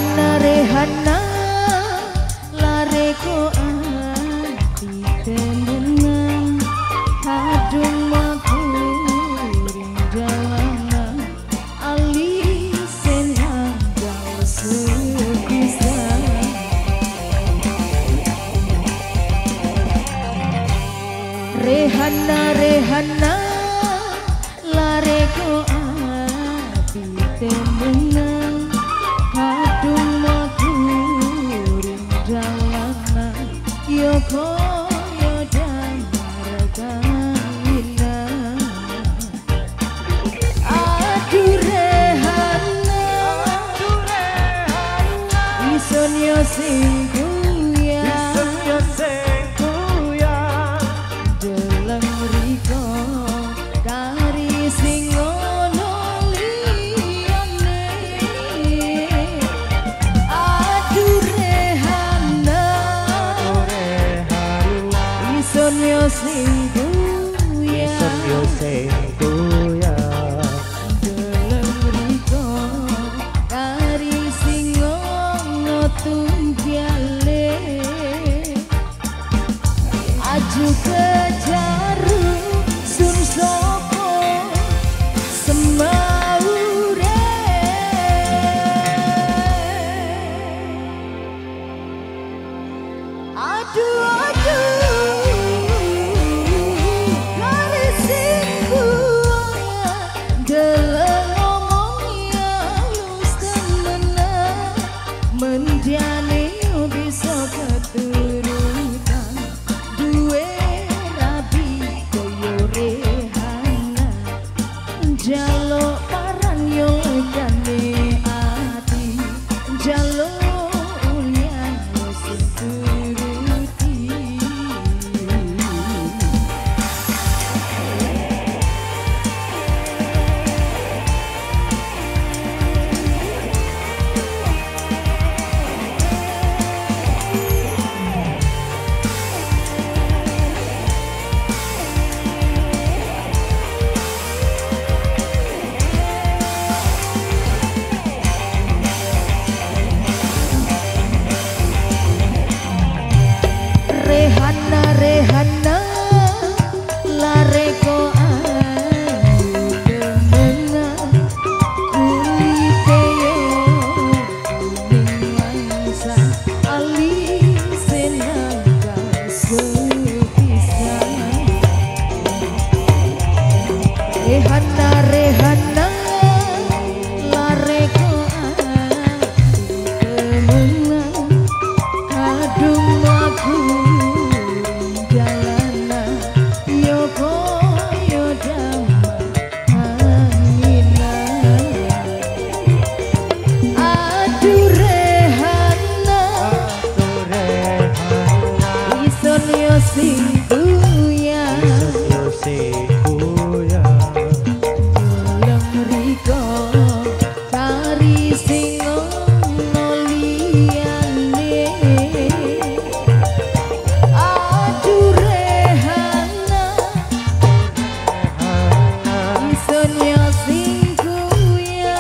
Rehana Rehana lareko ati temenan kadung makuring jalanan alisen handal sepisan Rehana Rehana lareko ati temenan kadung makuring jalanan yo koyo damar kaina aduh Rehana ison yo sing deleng mriko kari sing ono liyane aduh Rehana ison yo sing kuya deleng mriko kari sing ono tunggale aju kejaru sun sopo semaure aduh kali singku deleng ngomongnya lus temenan menjane bisa keturutan duwe rabi koyo Rehana jaluk paran yo legane ati jaluk ulian yo sing turuti Rehana Rehana lareko ayu temenan kulite yo kuning mangsa alisen handal sepisan Rehana Rehana lareko ayu temenan kadung makuring jalanan yo koyo damar anginan aduh Rehana ison yo sing kuya deleng mriko kari sing ono liyane aduh Rehana ison yo sing kuya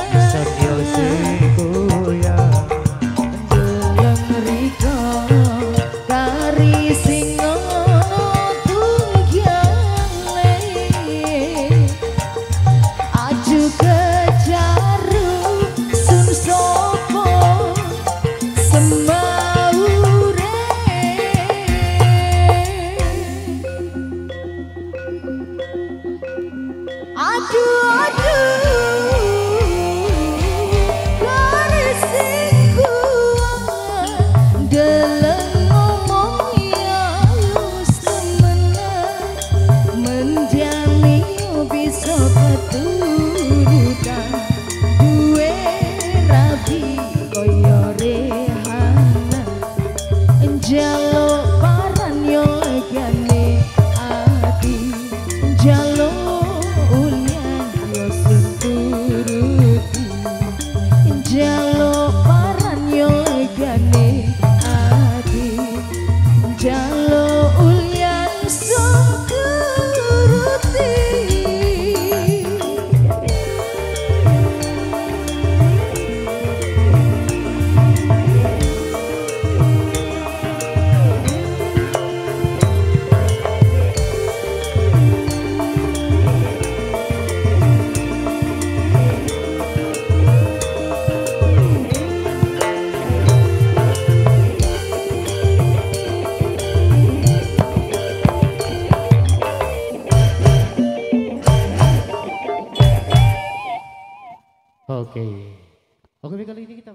deleng mriko kari sing ono tunggale aju kejaru sun sopo semaure aduh kari sing kuat deleng ngomongnya lus temenan menjani bisa keturutan duwe rabi koyo Rehana jaluk paran yo legane ati jaluk ulian yo Oke. Oke, kali ini kita